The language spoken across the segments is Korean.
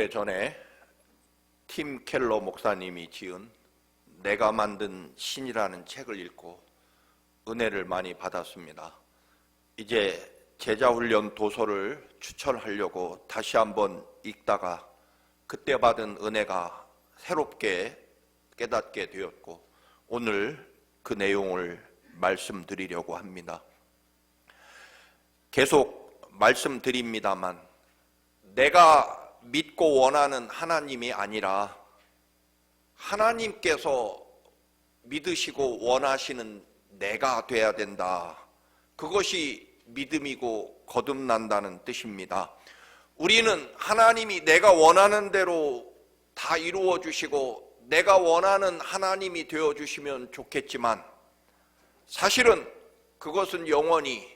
오래전에 팀 켈러 목사님이 지은 내가 만든 신이라는 책을 읽고 은혜를 많이 받았습니다. 이제 제자훈련 도서를 추천하려고 다시 한번 읽다가 그때 받은 은혜가 새롭게 깨닫게 되었고 오늘 그 내용을 말씀드리려고 합니다. 계속 말씀드립니다만 내가 믿고 원하는 하나님이 아니라 하나님께서 믿으시고 원하시는 내가 돼야 된다. 그것이 믿음이고 거듭난다는 뜻입니다. 우리는 하나님이 내가 원하는 대로 다 이루어 주시고 내가 원하는 하나님이 되어 주시면 좋겠지만 사실은 그것은 영원히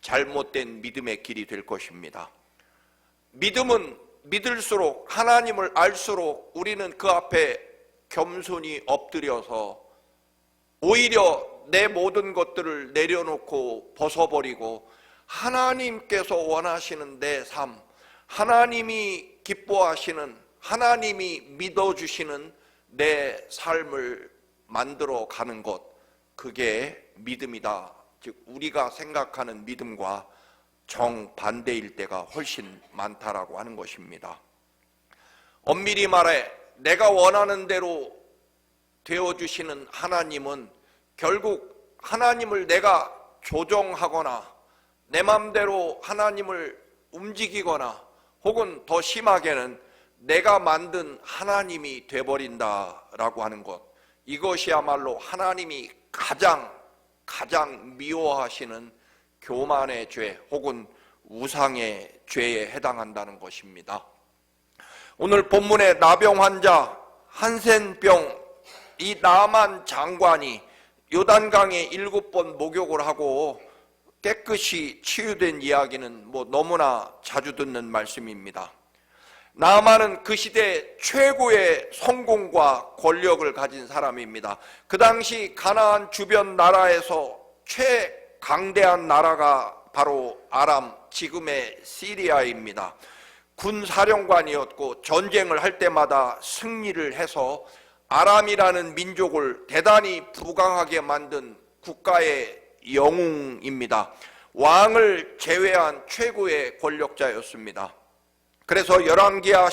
잘못된 믿음의 길이 될 것입니다. 믿음은 믿을수록 하나님을 알수록 우리는 그 앞에 겸손히 엎드려서 오히려 내 모든 것들을 내려놓고 벗어버리고 하나님께서 원하시는 내 삶, 하나님이 기뻐하시는, 하나님이 믿어주시는 내 삶을 만들어 가는 것, 그게 믿음이다. 즉 우리가 생각하는 믿음과 정반대일 때가 훨씬 많다라고 하는 것입니다. 엄밀히 말해 내가 원하는 대로 되어주시는 하나님은 결국 하나님을 내가 조정하거나 내 마음대로 하나님을 움직이거나 혹은 더 심하게는 내가 만든 하나님이 돼버린다라고 하는 것, 이것이야말로 하나님이 가장 미워하시는 교만의 죄 혹은 우상의 죄에 해당한다는 것입니다. 오늘 본문의 나병 환자 한센병 이 나만 장관이 요단강에 7번 목욕을 하고 깨끗이 치유된 이야기는 너무나 자주 듣는 말씀입니다. 나만은 그 시대 최고의 성공과 권력을 가진 사람입니다. 그 당시 가나안 주변 나라에서 최강대한 나라가 바로 아람, 지금의 시리아입니다. 군사령관이었고 전쟁을 할 때마다 승리를 해서 아람이라는 민족을 대단히 부강하게 만든 국가의 영웅입니다. 왕을 제외한 최고의 권력자였습니다. 그래서 열왕기하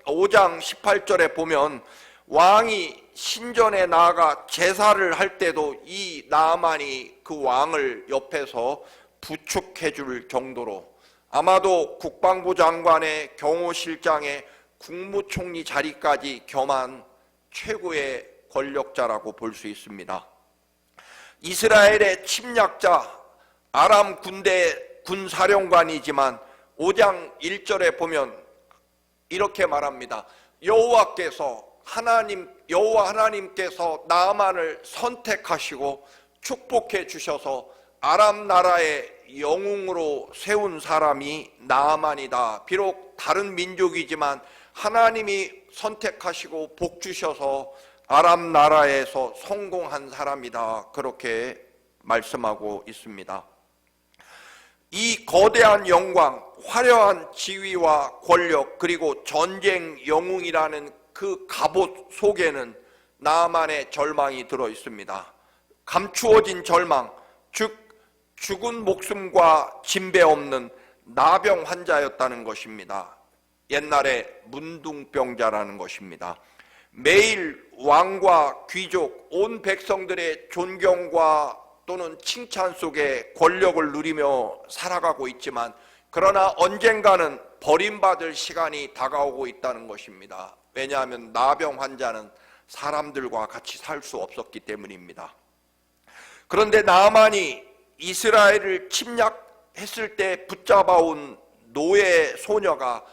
5장 18절에 보면 왕이 신전에 나아가 제사를 할 때도 이 나아만이 그 왕을 옆에서 부축해 줄 정도로 아마도 국방부 장관의 경호실장의 국무총리 자리까지 겸한 최고의 권력자라고 볼 수 있습니다. 이스라엘의 침략자 아람 군대 군사령관이지만 5장 1절에 보면 이렇게 말합니다. 여호와 하나님께서 나아만을 선택하시고 축복해 주셔서 아람 나라의 영웅으로 세운 사람이 나아만이다. 비록 다른 민족이지만 하나님이 선택하시고 복 주셔서 아람 나라에서 성공한 사람이다. 그렇게 말씀하고 있습니다. 이 거대한 영광, 화려한 지위와 권력, 그리고 전쟁 영웅이라는 그 갑옷 속에는 나아만의 절망이 들어 있습니다. 감추어진 절망, 즉 죽은 목숨과 진배 없는 나병 환자였다는 것입니다. 옛날에 문둥병자라는 것입니다. 매일 왕과 귀족, 온 백성들의 존경과 또는 칭찬 속에 권력을 누리며 살아가고 있지만 그러나 언젠가는 버림받을 시간이 다가오고 있다는 것입니다. 왜냐하면 나병 환자는 사람들과 같이 살 수 없었기 때문입니다. 그런데 나아만이 이스라엘을 침략했을 때 붙잡아온 노예 소녀가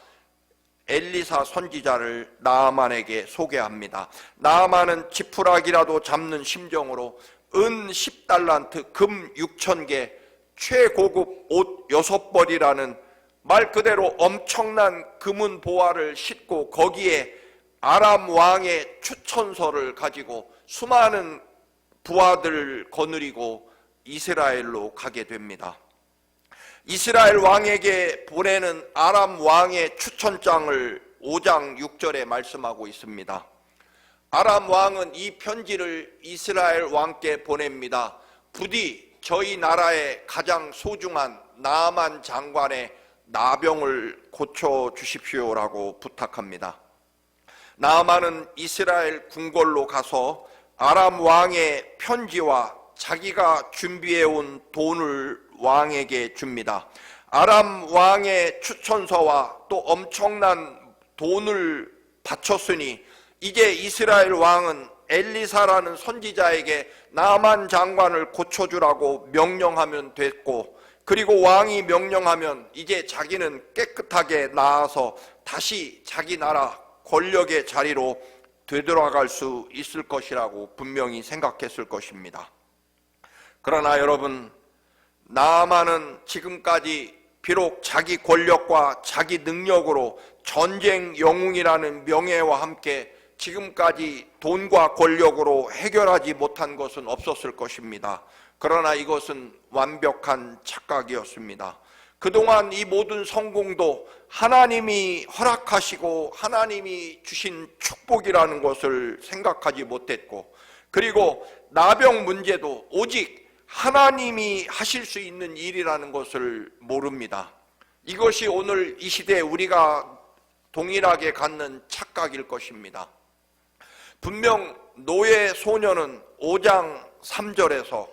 엘리사 선지자를 나아만에게 소개합니다. 나아만은 지푸라기라도 잡는 심정으로 은 10달란트, 금 6,000개, 최고급 옷 6벌이라는 말 그대로 엄청난 금은 보화를 싣고 거기에 아람 왕의 추천서를 가지고 수많은 부하들을 거느리고 이스라엘로 가게 됩니다. 이스라엘 왕에게 보내는 아람 왕의 추천장을 5장 6절에 말씀하고 있습니다. 아람 왕은 이 편지를 이스라엘 왕께 보냅니다. 부디 저희 나라의 가장 소중한 나아만 장관의 나병을 고쳐주십시오라고 부탁합니다. 나아만은 이스라엘 궁궐로 가서 아람 왕의 편지와 자기가 준비해온 돈을 왕에게 줍니다. 아람 왕의 추천서와 또 엄청난 돈을 바쳤으니 이제 이스라엘 왕은 엘리사라는 선지자에게 나아만 장관을 고쳐주라고 명령하면 됐고, 그리고 왕이 명령하면 이제 자기는 깨끗하게 나아서 다시 자기 나라 권력의 자리로 되돌아갈 수 있을 것이라고 분명히 생각했을 것입니다. 그러나 여러분, 나아만은 지금까지 비록 자기 권력과 자기 능력으로 전쟁 영웅이라는 명예와 함께 지금까지 돈과 권력으로 해결하지 못한 것은 없었을 것입니다. 그러나 이것은 완벽한 착각이었습니다. 그동안 이 모든 성공도 하나님이 허락하시고 하나님이 주신 축복이라는 것을 생각하지 못했고, 그리고 나병 문제도 오직 하나님이 하실 수 있는 일이라는 것을 모릅니다. 이것이 오늘 이 시대에 우리가 동일하게 갖는 착각일 것입니다. 분명 노예 소녀는 5장 3절에서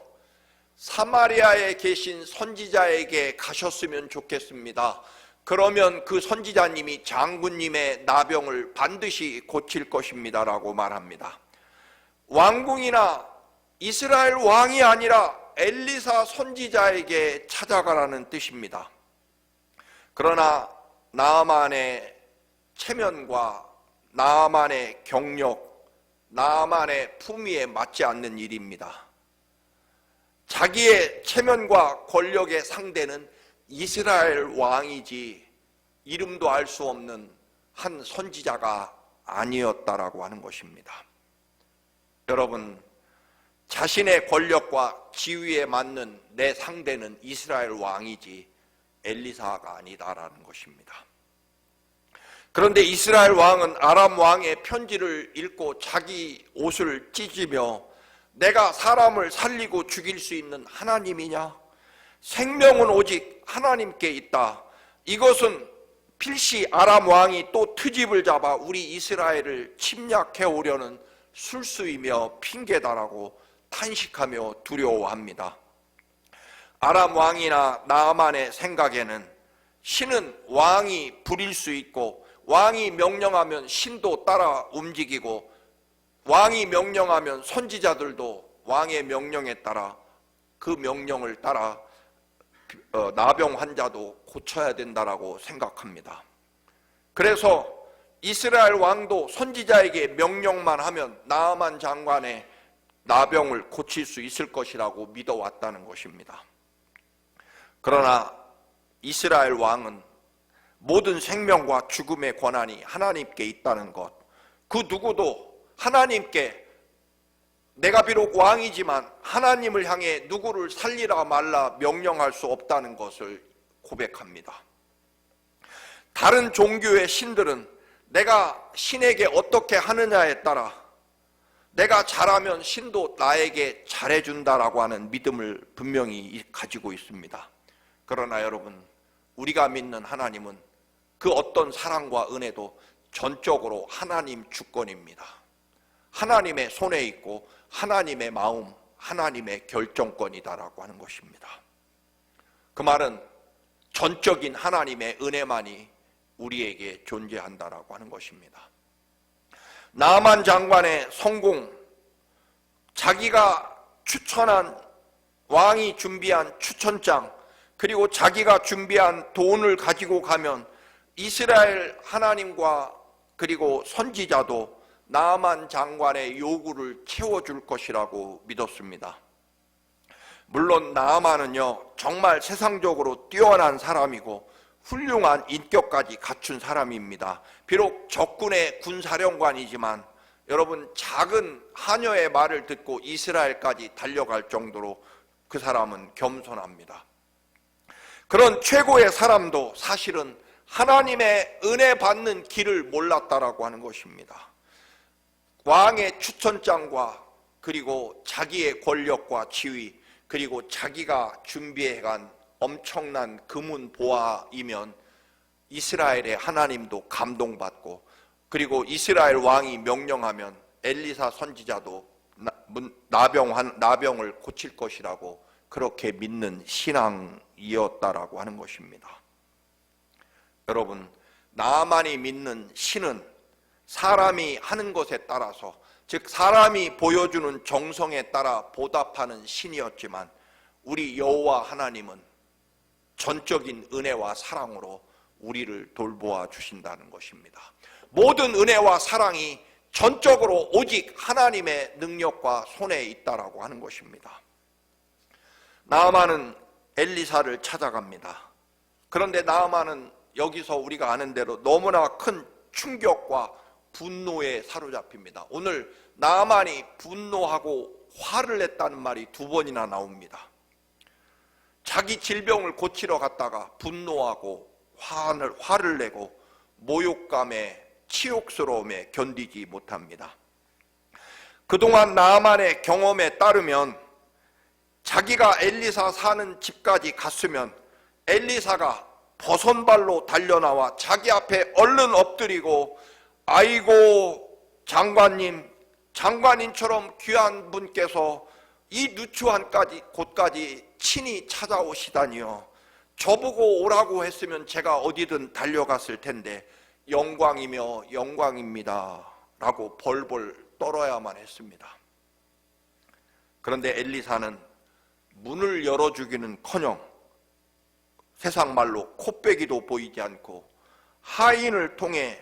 사마리아에 계신 선지자에게 가셨으면 좋겠습니다. 그러면 그 선지자님이 장군님의 나병을 반드시 고칠 것입니다 라고 말합니다. 왕궁이나 이스라엘 왕이 아니라 엘리사 선지자에게 찾아가라는 뜻입니다. 그러나 나아만의 체면과 나아만의 경력, 나아만의 품위에 맞지 않는 일입니다. 자기의 체면과 권력의 상대는 이스라엘 왕이지 이름도 알 수 없는 한 선지자가 아니었다라고 하는 것입니다. 여러분, 자신의 권력과 지위에 맞는 내 상대는 이스라엘 왕이지 엘리사가 아니다라는 것입니다. 그런데 이스라엘 왕은 아람 왕의 편지를 읽고 자기 옷을 찢으며 내가 사람을 살리고 죽일 수 있는 하나님이냐? 생명은 오직 하나님께 있다. 이것은 필시 아람 왕이 또 트집을 잡아 우리 이스라엘을 침략해 오려는 술수이며 핑계다라고 탄식하며 두려워합니다. 아람 왕이나 나아만의 생각에는 신은 왕이 부릴 수 있고 왕이 명령하면 신도 따라 움직이고 왕이 명령하면 선지자들도 왕의 명령에 따라 그 명령을 따라 나병 환자도 고쳐야 된다라고 생각합니다. 그래서 이스라엘 왕도 선지자에게 명령만 하면 나아만 장관의 나병을 고칠 수 있을 것이라고 믿어왔다는 것입니다. 그러나 이스라엘 왕은 모든 생명과 죽음의 권한이 하나님께 있다는 것, 그 누구도 하나님께 내가 비록 왕이지만 하나님을 향해 누구를 살리라 말라 명령할 수 없다는 것을 고백합니다. 다른 종교의 신들은 내가 신에게 어떻게 하느냐에 따라 내가 잘하면 신도 나에게 잘해준다라고 하는 믿음을 분명히 가지고 있습니다. 그러나 여러분, 우리가 믿는 하나님은 그 어떤 사랑과 은혜도 전적으로 하나님 주권입니다. 하나님의 손에 있고 하나님의 마음, 하나님의 결정권이다라고 하는 것입니다. 그 말은 전적인 하나님의 은혜만이 우리에게 존재한다라고 하는 것입니다. 나아만 장관의 성공, 자기가 추천한 왕이 준비한 추천장, 그리고 자기가 준비한 돈을 가지고 가면 이스라엘 하나님과 그리고 선지자도 나아만 장관의 요구를 채워줄 것이라고 믿었습니다. 물론 나아만은요, 정말 세상적으로 뛰어난 사람이고 훌륭한 인격까지 갖춘 사람입니다. 비록 적군의 군사령관이지만 여러분, 작은 하녀의 말을 듣고 이스라엘까지 달려갈 정도로 그 사람은 겸손합니다. 그런 최고의 사람도 사실은 하나님의 은혜 받는 길을 몰랐다라고 하는 것입니다. 왕의 추천장과 그리고 자기의 권력과 지위, 그리고 자기가 준비해간 엄청난 금은 보화이면 이스라엘의 하나님도 감동받고, 그리고 이스라엘 왕이 명령하면 엘리사 선지자도 나병을 고칠 것이라고 그렇게 믿는 신앙이었다라고 하는 것입니다. 여러분, 나아만이 믿는 신은 사람이 하는 것에 따라서, 즉 사람이 보여주는 정성에 따라 보답하는 신이었지만, 우리 여호와 하나님은 전적인 은혜와 사랑으로 우리를 돌보아 주신다는 것입니다. 모든 은혜와 사랑이 전적으로 오직 하나님의 능력과 손에 있다라고 하는 것입니다. 나아만은 엘리사를 찾아갑니다. 그런데 나아만은 여기서 우리가 아는 대로 너무나 큰 충격과 분노에 사로잡힙니다. 오늘 나아만이 분노하고 화를 냈다는 말이 2번이나 나옵니다. 자기 질병을 고치러 갔다가 분노하고 화를 내고 모욕감에 치욕스러움에 견디지 못합니다. 그동안 나아만의 경험에 따르면 자기가 엘리사 사는 집까지 갔으면 엘리사가 버선발로 달려나와 자기 앞에 얼른 엎드리고, 아이고 장관님, 장관님처럼 귀한 분께서 이 누추한 곳까지 친히 찾아오시다니요. 저보고 오라고 했으면 제가 어디든 달려갔을 텐데 영광이며 영광입니다 라고 벌벌 떨어야만 했습니다. 그런데 엘리사는 문을 열어주기는커녕 세상 말로 코빼기도 보이지 않고 하인을 통해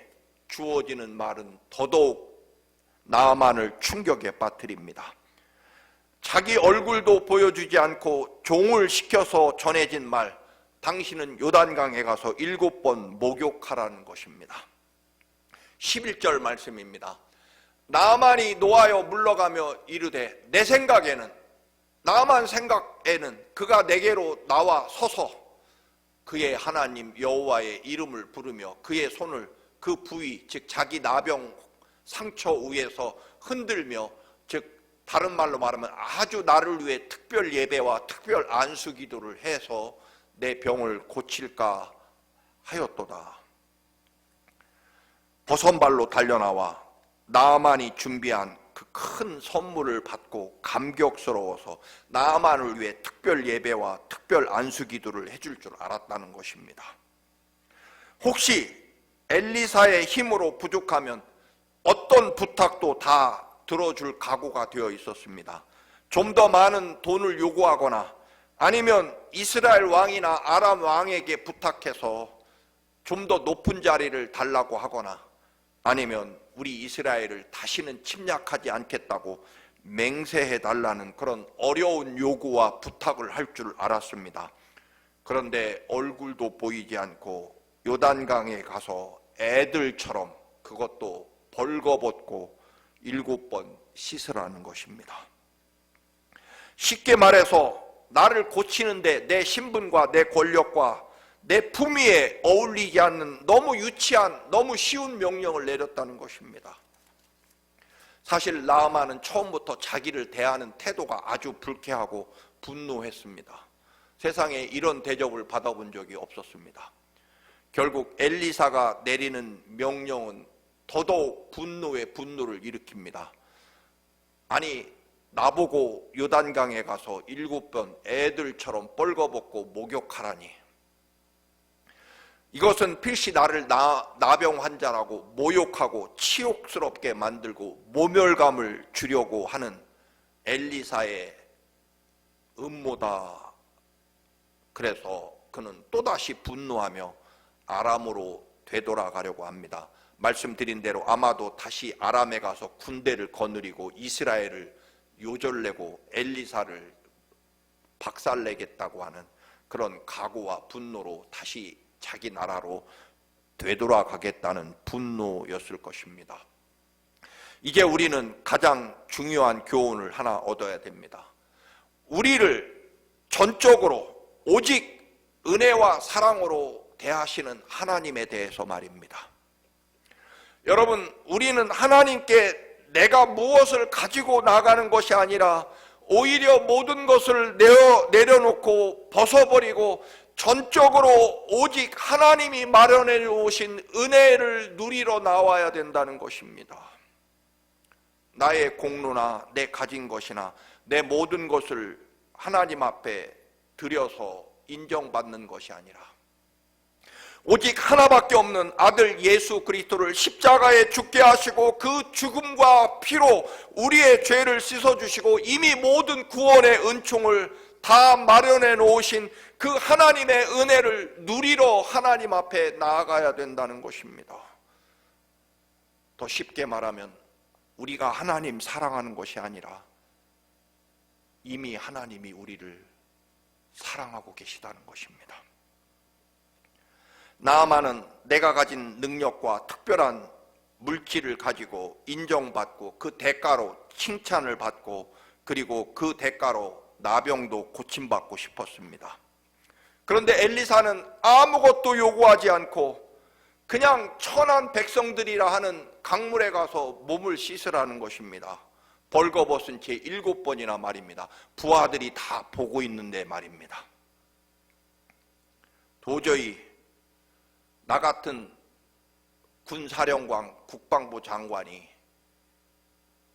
주어지는 말은 더더욱 나아만을 충격에 빠뜨립니다. 자기 얼굴도 보여주지 않고 종을 시켜서 전해진 말, 당신은 요단강에 가서 7번 목욕하라는 것입니다. 11절 말씀입니다. 나아만이 노하여 물러가며 이르되, 내 생각에는, 나아만 생각에는 그가 내게로 나와 서서 그의 하나님 여호와의 이름을 부르며 그의 손을 그 부위, 즉 자기 나병 상처 위에서 흔들며, 즉 다른 말로 말하면 아주 나를 위해 특별 예배와 특별 안수 기도를 해서 내 병을 고칠까 하였도다. 버선발로 달려나와 나아만이 준비한 그 큰 선물을 받고 감격스러워서 나아만을 위해 특별 예배와 특별 안수 기도를 해줄 줄 알았다는 것입니다. 혹시 엘리사의 힘으로 부족하면 어떤 부탁도 다 들어줄 각오가 되어 있었습니다. 좀 더 많은 돈을 요구하거나, 아니면 이스라엘 왕이나 아람 왕에게 부탁해서 좀 더 높은 자리를 달라고 하거나, 아니면 우리 이스라엘을 다시는 침략하지 않겠다고 맹세해 달라는 그런 어려운 요구와 부탁을 할 줄 알았습니다. 그런데 얼굴도 보이지 않고 요단강에 가서 애들처럼 그것도 벌거벗고 7번 씻으라는 것입니다. 쉽게 말해서 나를 고치는데 내 신분과 내 권력과 내 품위에 어울리지 않는 너무 유치한, 너무 쉬운 명령을 내렸다는 것입니다. 사실 나아만은 처음부터 자기를 대하는 태도가 아주 불쾌하고 분노했습니다. 세상에 이런 대접을 받아본 적이 없었습니다. 결국 엘리사가 내리는 명령은 더더욱 분노에 분노를 일으킵니다. 아니, 나보고 요단강에 가서 7번 애들처럼 뻘거벗고 목욕하라니. 이것은 필시 나를 나병 환자라고 모욕하고 치욕스럽게 만들고 모멸감을 주려고 하는 엘리사의 음모다. 그래서 그는 또다시 분노하며 아람으로 되돌아가려고 합니다. 말씀드린 대로 아마도 다시 아람에 가서 군대를 거느리고 이스라엘을 요절내고 엘리사를 박살내겠다고 하는 그런 각오와 분노로 다시 자기 나라로 되돌아가겠다는 분노였을 것입니다. 이제 우리는 가장 중요한 교훈을 하나 얻어야 됩니다. 우리를 전적으로 오직 은혜와 사랑으로 대하시는 하나님에 대해서 말입니다. 여러분, 우리는 하나님께 내가 무엇을 가지고 나가는 것이 아니라 오히려 모든 것을 내려놓고 벗어버리고 전적으로 오직 하나님이 마련해 놓으신 은혜를 누리러 나와야 된다는 것입니다. 나의 공로나 내 가진 것이나 내 모든 것을 하나님 앞에 드려서 인정받는 것이 아니라 오직 하나밖에 없는 아들 예수 그리스도를 십자가에 죽게 하시고 그 죽음과 피로 우리의 죄를 씻어주시고 이미 모든 구원의 은총을 다 마련해 놓으신 그 하나님의 은혜를 누리러 하나님 앞에 나아가야 된다는 것입니다. 더 쉽게 말하면 우리가 하나님 사랑하는 것이 아니라 이미 하나님이 우리를 사랑하고 계시다는 것입니다. 나아만은 내가 가진 능력과 특별한 물질을 가지고 인정받고 그 대가로 칭찬을 받고 그리고 그 대가로 나병도 고침받고 싶었습니다. 그런데 엘리사는 아무것도 요구하지 않고 그냥 천한 백성들이라 하는 강물에 가서 몸을 씻으라는 것입니다. 벌거벗은 채 7번이나 말입니다. 부하들이 다 보고 있는데 말입니다. 도저히 나 같은 군사령관, 국방부 장관이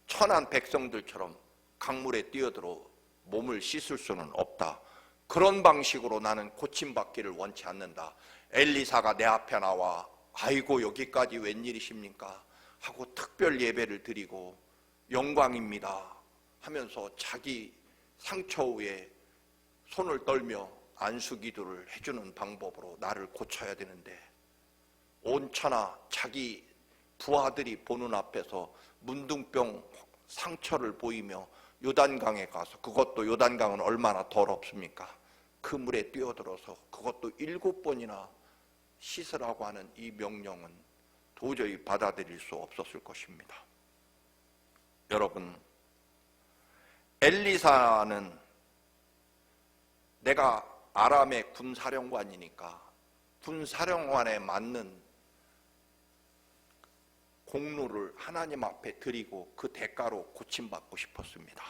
천한 백성들처럼 강물에 뛰어들어 몸을 씻을 수는 없다. 그런 방식으로 나는 고침받기를 원치 않는다. 엘리사가 내 앞에 나와 아이고 여기까지 웬일이십니까? 하고 특별 예배를 드리고 영광입니다 하면서 자기 상처 위에 손을 떨며 안수기도를 해주는 방법으로 나를 고쳐야 되는데 온 천하 자기 부하들이 보는 앞에서 문둥병 상처를 보이며 요단강에 가서 그것도 요단강은 얼마나 더럽습니까? 그 물에 뛰어들어서 그것도 7번이나 씻으라고 하는 이 명령은 도저히 받아들일 수 없었을 것입니다. 여러분, 엘리사는 내가 아람의 군사령관이니까 군사령관에 맞는 공로를 하나님 앞에 드리고 그 대가로 고침받고 싶었습니다.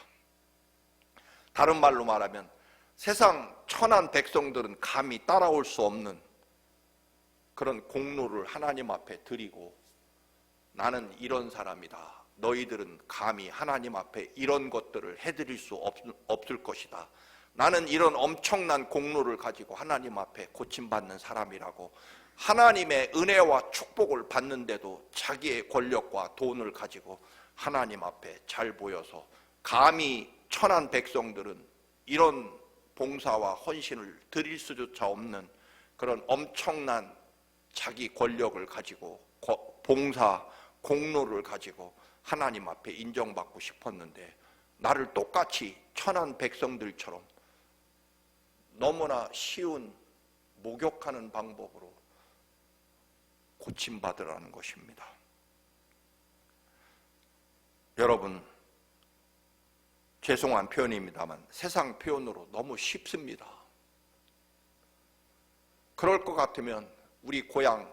다른 말로 말하면 세상 천한 백성들은 감히 따라올 수 없는 그런 공로를 하나님 앞에 드리고 나는 이런 사람이다. 너희들은 감히 하나님 앞에 이런 것들을 해드릴 수 없을 것이다. 나는 이런 엄청난 공로를 가지고 하나님 앞에 고침받는 사람이라고 하나님의 은혜와 축복을 받는데도 자기의 권력과 돈을 가지고 하나님 앞에 잘 보여서 감히 천한 백성들은 이런 봉사와 헌신을 드릴 수조차 없는 그런 엄청난 자기 권력을 가지고 봉사, 공로를 가지고 하나님 앞에 인정받고 싶었는데 나를 똑같이 천한 백성들처럼 너무나 쉬운 목욕하는 방법으로 고침받으라는 것입니다. 여러분, 죄송한 표현입니다만 세상 표현으로 너무 쉽습니다. 그럴 것 같으면 우리 고향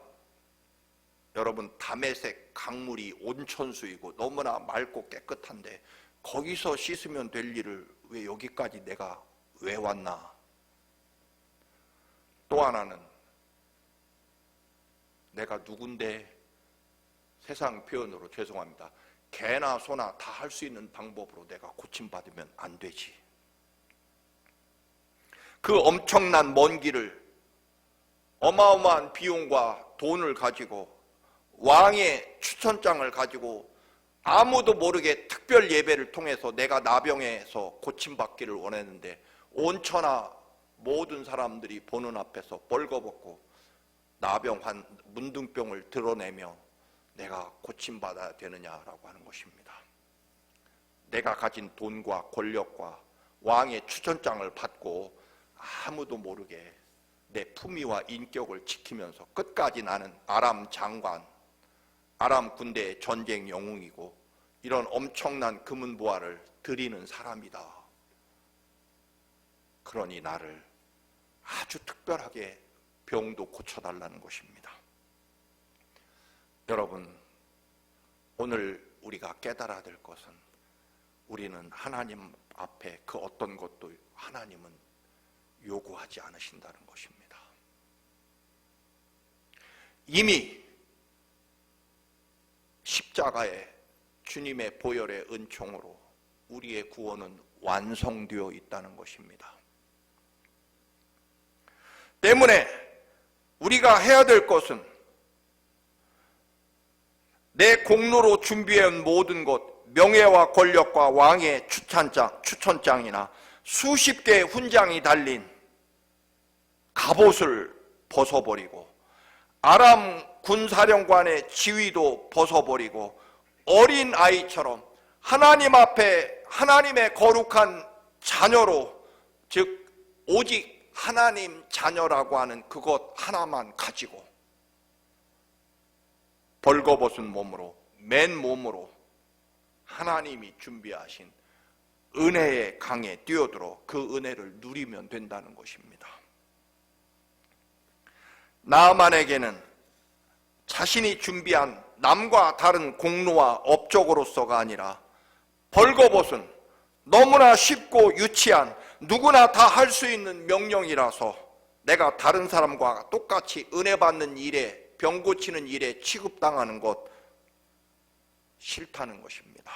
여러분 담에색 강물이 온천수이고 너무나 맑고 깨끗한데 거기서 씻으면 될 일을 왜 여기까지 내가 왜 왔나? 또 하나는 내가 누군데 세상 표현으로 죄송합니다. 개나 소나 다 할 수 있는 방법으로 내가 고침받으면 안 되지. 그 엄청난 먼 길을 어마어마한 비용과 돈을 가지고 왕의 추천장을 가지고 아무도 모르게 특별 예배를 통해서 내가 나병에서 고침받기를 원했는데 온 천하 모든 사람들이 보는 앞에서 벌거벗고 나병, 문둥병을 드러내며 내가 고침받아야 되느냐라고 하는 것입니다. 내가 가진 돈과 권력과 왕의 추천장을 받고 아무도 모르게 내 품위와 인격을 지키면서 끝까지 나는 아람 장관, 아람 군대의 전쟁 영웅이고 이런 엄청난 금은보화를 드리는 사람이다. 그러니 나를 아주 특별하게 병도 고쳐달라는 것입니다. 여러분, 오늘 우리가 깨달아야 될 것은 우리는 하나님 앞에 그 어떤 것도 하나님은 요구하지 않으신다는 것입니다. 이미 십자가에 주님의 보혈의 은총으로 우리의 구원은 완성되어 있다는 것입니다. 때문에 우리가 해야 될 것은 내 공로로 준비해온 모든 것, 명예와 권력과 왕의 추천장이나 수십 개의 훈장이 달린 갑옷을 벗어버리고 아람 군사령관의 지위도 벗어버리고 어린 아이처럼 하나님 앞에 하나님의 거룩한 자녀로, 즉 오직 하나님 자녀라고 하는 그것 하나만 가지고 벌거벗은 몸으로, 맨 몸으로 하나님이 준비하신 은혜의 강에 뛰어들어 그 은혜를 누리면 된다는 것입니다. 나아만에게는 자신이 준비한 남과 다른 공로와 업적으로서가 아니라 벌거벗은 너무나 쉽고 유치한 누구나 다 할 수 있는 명령이라서 내가 다른 사람과 똑같이 은혜 받는 일에, 병 고치는 일에 취급당하는 것 싫다는 것입니다.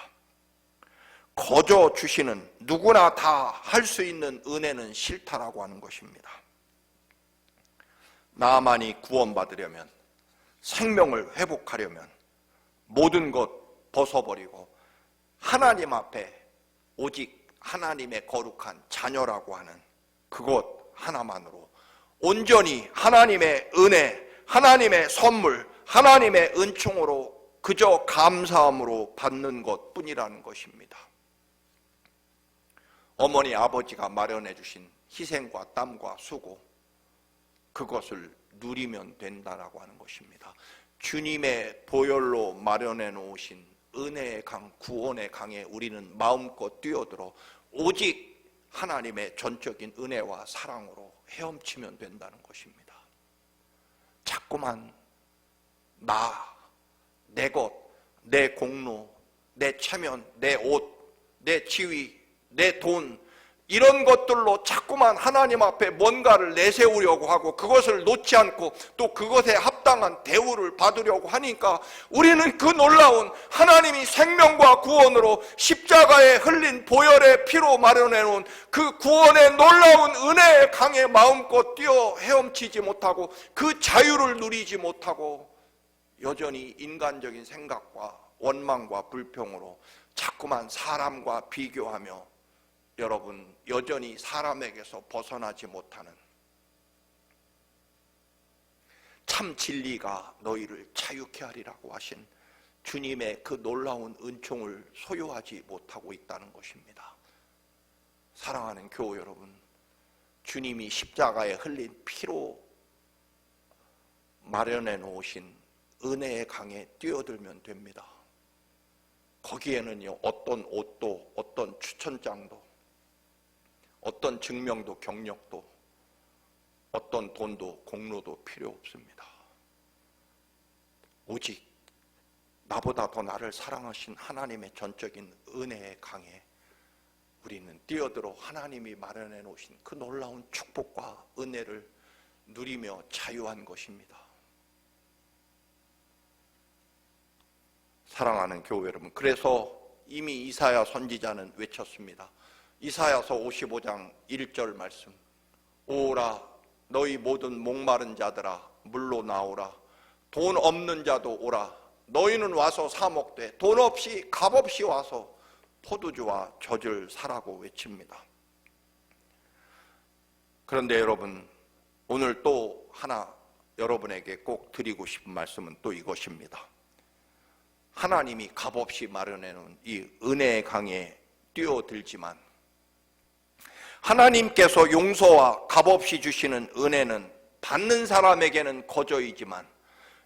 거저 주시는 누구나 다 할 수 있는 은혜는 싫다라고 하는 것입니다. 나만이 구원받으려면, 생명을 회복하려면 모든 것 벗어버리고 하나님 앞에 오직 하나님의 거룩한 자녀라고 하는 그것 하나만으로 온전히 하나님의 은혜, 하나님의 선물, 하나님의 은총으로 그저 감사함으로 받는 것 뿐이라는 것입니다. 어머니 아버지가 마련해 주신 희생과 땀과 수고, 그것을 누리면 된다라고 하는 것입니다. 주님의 보혈로 마련해 놓으신 은혜의 강, 구원의 강에 우리는 마음껏 뛰어들어 오직 하나님의 전적인 은혜와 사랑으로 헤엄치면 된다는 것입니다. 자꾸만 내 것, 내 공로, 내 체면, 내 옷, 내 지위, 내 돈, 이런 것들로 자꾸만 하나님 앞에 뭔가를 내세우려고 하고 그것을 놓지 않고 또 그것에 합당한 대우를 받으려고 하니까 우리는 그 놀라운 하나님이 생명과 구원으로 십자가에 흘린 보혈의 피로 마련해 놓은 그 구원의 놀라운 은혜의 강에 마음껏 뛰어 헤엄치지 못하고 그 자유를 누리지 못하고 여전히 인간적인 생각과 원망과 불평으로 자꾸만 사람과 비교하며 여러분 여전히 사람에게서 벗어나지 못하는, 참 진리가 너희를 자유케 하리라고 하신 주님의 그 놀라운 은총을 소유하지 못하고 있다는 것입니다. 사랑하는 교우 여러분, 주님이 십자가에 흘린 피로 마련해 놓으신 은혜의 강에 뛰어들면 됩니다. 거기에는요, 어떤 옷도, 어떤 추천장도, 어떤 증명도, 경력도, 어떤 돈도, 공로도 필요 없습니다. 오직 나보다 더 나를 사랑하신 하나님의 전적인 은혜의 강에 우리는 뛰어들어 하나님이 마련해 놓으신 그 놀라운 축복과 은혜를 누리며 자유한 것입니다. 사랑하는 교회 여러분, 그래서 이미 이사야 선지자는 외쳤습니다. 이사야서 55장 1절 말씀, 오라 너희 모든 목마른 자들아 물로 나오라, 돈 없는 자도 오라, 너희는 와서 사 먹되 돈 없이 값없이 와서 포도주와 젖을 사라고 외칩니다. 그런데 여러분, 오늘 또 하나 여러분에게 꼭 드리고 싶은 말씀은 또 이것입니다. 하나님이 값없이 마련해 놓은 이 은혜의 강에 뛰어들지만 하나님께서 용서와 값없이 주시는 은혜는 받는 사람에게는 거저이지만,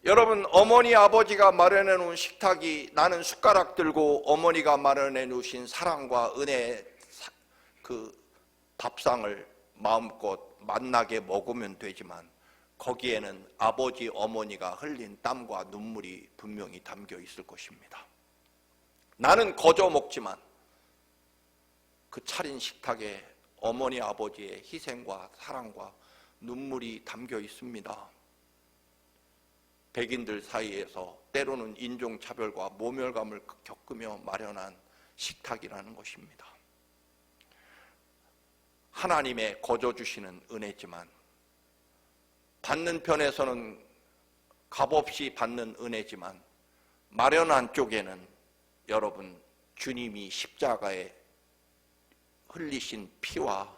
여러분 어머니 아버지가 마련해 놓은 식탁이 나는 숟가락 들고 어머니가 마련해 놓으신 사랑과 은혜의 그 밥상을 마음껏 맛나게 먹으면 되지만 거기에는 아버지, 어머니가 흘린 땀과 눈물이 분명히 담겨 있을 것입니다. 나는 거저 먹지만 그 차린 식탁에 어머니, 아버지의 희생과 사랑과 눈물이 담겨 있습니다. 백인들 사이에서 때로는 인종차별과 모멸감을 겪으며 마련한 식탁이라는 것입니다. 하나님의 거저 주시는 은혜지만 받는 편에서는 값없이 받는 은혜지만 마련한 쪽에는 여러분, 주님이 십자가에 흘리신 피와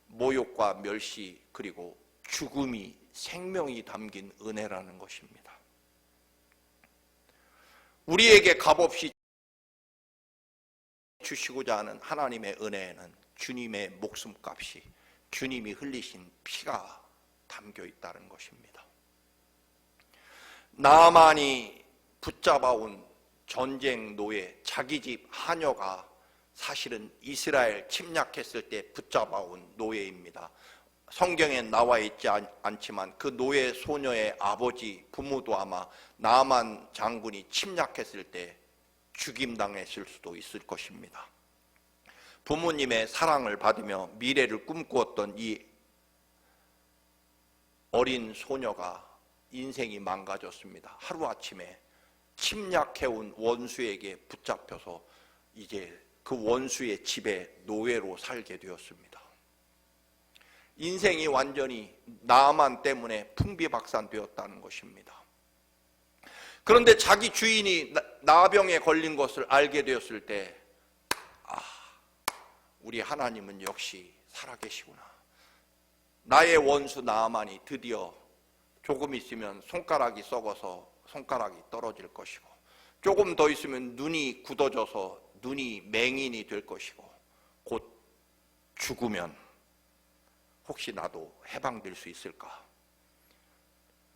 모욕과 멸시 그리고 죽음이 생명이 담긴 은혜라는 것입니다. 우리에게 값없이 주시고자 하는 하나님의 은혜에는 주님의 목숨값이, 주님이 흘리신 피가 담겨 있다는 것입니다. 나만이 붙잡아온 전쟁 노예, 자기 집 하녀가 사실은 이스라엘 침략했을 때 붙잡아온 노예입니다. 성경에 나와 있지 않지만 그 노예 소녀의 아버지, 부모도 아마 나만 장군이 침략했을 때 죽임당했을 수도 있을 것입니다. 부모님의 사랑을 받으며 미래를 꿈꾸었던 이 어린 소녀가 인생이 망가졌습니다. 하루아침에 침략해온 원수에게 붙잡혀서 이제 그 원수의 집에 노예로 살게 되었습니다. 인생이 완전히 나만 때문에 풍비박산되었다는 것입니다. 그런데 자기 주인이 나병에 걸린 것을 알게 되었을 때, 우리 하나님은 역시 살아계시구나. 나의 원수 나아만이 드디어 조금 있으면 손가락이 썩어서 손가락이 떨어질 것이고, 조금 더 있으면 눈이 굳어져서 눈이 맹인이 될 것이고, 곧 죽으면 혹시 나도 해방될 수 있을까?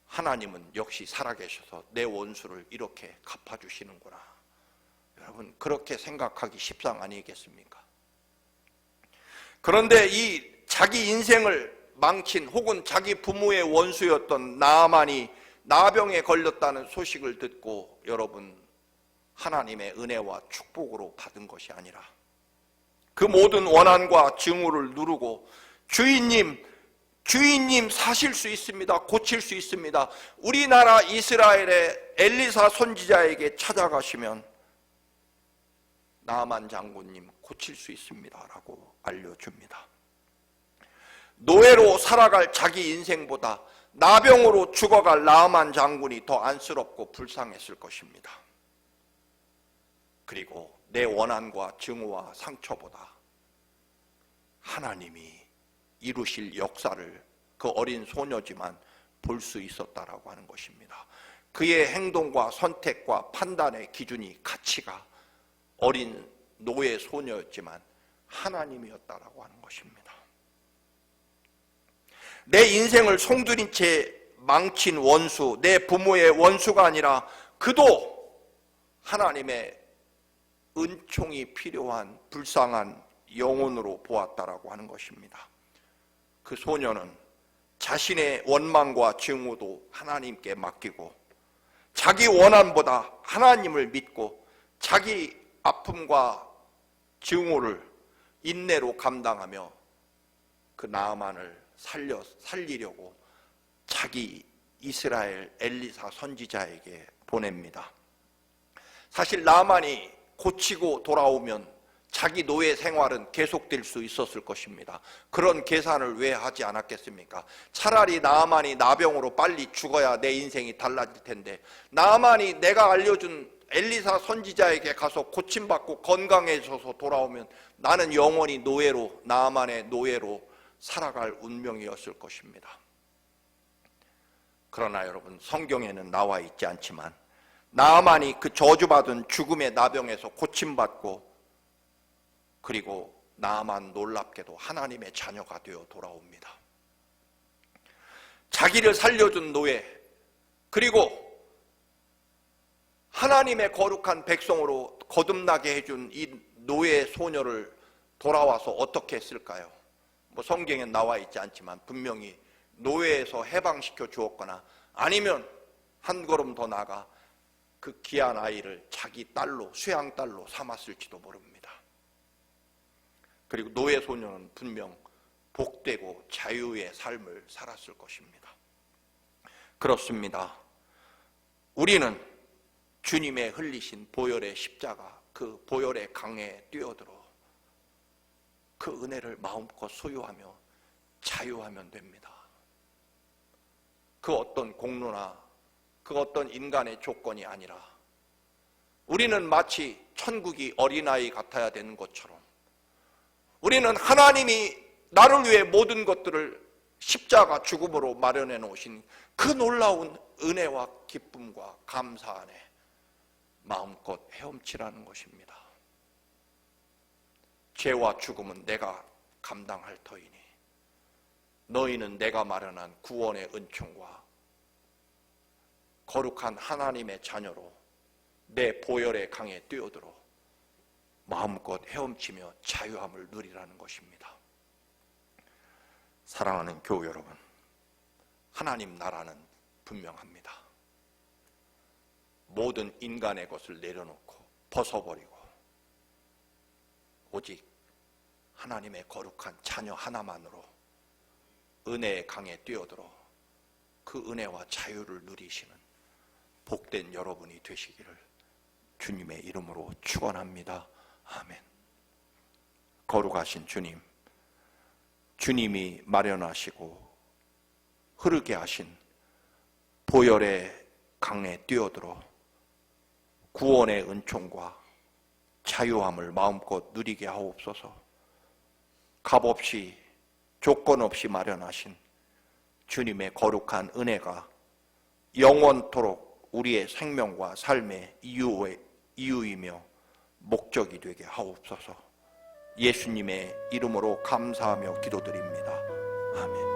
하나님은 역시 살아계셔서 내 원수를 이렇게 갚아주시는구나. 여러분, 그렇게 생각하기 십상 아니겠습니까? 그런데 이 자기 인생을 망친 혹은 자기 부모의 원수였던 나아만이 나병에 걸렸다는 소식을 듣고 여러분, 하나님의 은혜와 축복으로 받은 것이 아니라 그 모든 원한과 증오를 누르고 주인님 사실 수 있습니다. 고칠 수 있습니다. 우리나라 이스라엘의 엘리사 선지자에게 찾아가시면 나아만 장군님 고칠 수 있습니다 라고 알려줍니다. 노예로 살아갈 자기 인생보다 나병으로 죽어갈 나아만 장군이 더 안쓰럽고 불쌍했을 것입니다. 그리고 내 원한과 증오와 상처보다 하나님이 이루실 역사를 그 어린 소녀지만 볼 수 있었다라고 하는 것입니다. 그의 행동과 선택과 판단의 기준이, 가치가 어린 노예 소녀였지만 하나님이었다라고 하는 것입니다. 내 인생을 송두린 채 망친 원수, 내 부모의 원수가 아니라 그도 하나님의 은총이 필요한 불쌍한 영혼으로 보았다라고 하는 것입니다. 그 소녀는 자신의 원망과 증오도 하나님께 맡기고 자기 원한보다 하나님을 믿고 자기 아픔과 증오를 인내로 감당하며 그 나아만을 살리려고 자기 이스라엘 엘리사 선지자에게 보냅니다. 사실 나아만이 고치고 돌아오면 자기 노예 생활은 계속될 수 있었을 것입니다. 그런 계산을 왜 하지 않았겠습니까? 차라리 나아만이 나병으로 빨리 죽어야 내 인생이 달라질 텐데, 나아만이 내가 알려준 엘리사 선지자에게 가서 고침받고 건강해져서 돌아오면 나는 영원히 노예로, 나아만의 노예로 살아갈 운명이었을 것입니다. 그러나 여러분, 성경에는 나와 있지 않지만 나아만이 그 저주받은 죽음의 나병에서 고침받고, 그리고 나아만 놀랍게도 하나님의 자녀가 되어 돌아옵니다. 자기를 살려준 노예, 그리고 하나님의 거룩한 백성으로 거듭나게 해준 이 노예 소녀를 돌아와서 어떻게 했을까요? 성경에 나와 있지 않지만 분명히 노예에서 해방시켜 주었거나 아니면 한 걸음 더 나아가 그 귀한 아이를 자기 딸로, 수양딸로 삼았을지도 모릅니다. 그리고 노예 소녀는 분명 복되고 자유의 삶을 살았을 것입니다. 그렇습니다. 우리는 주님의 흘리신 보혈의 십자가, 그 보혈의 강에 뛰어들어 그 은혜를 마음껏 소유하며 자유하면 됩니다. 그 어떤 공로나 그 어떤 인간의 조건이 아니라 우리는 마치 천국이 어린아이 같아야 되는 것처럼 우리는 하나님이 나를 위해 모든 것들을 십자가 죽음으로 마련해 놓으신 그 놀라운 은혜와 기쁨과 감사 안에 마음껏 헤엄치라는 것입니다. 죄와 죽음은 내가 감당할 터이니 너희는 내가 마련한 구원의 은총과 거룩한 하나님의 자녀로 내 보혈의 강에 뛰어들어 마음껏 헤엄치며 자유함을 누리라는 것입니다. 사랑하는 교우 여러분, 하나님 나라는 분명합니다. 모든 인간의 것을 내려놓고 벗어버리고 오직 하나님의 거룩한 자녀 하나만으로 은혜의 강에 뛰어들어 그 은혜와 자유를 누리시는 복된 여러분이 되시기를 주님의 이름으로 축원합니다. 아멘. 거룩하신 주님, 주님이 마련하시고 흐르게 하신 보혈의 강에 뛰어들어 구원의 은총과 자유함을 마음껏 누리게 하옵소서. 값없이 조건 없이 마련하신 주님의 거룩한 은혜가 영원토록 우리의 생명과 삶의 이유이며 목적이 되게 하옵소서. 예수님의 이름으로 감사하며 기도드립니다. 아멘.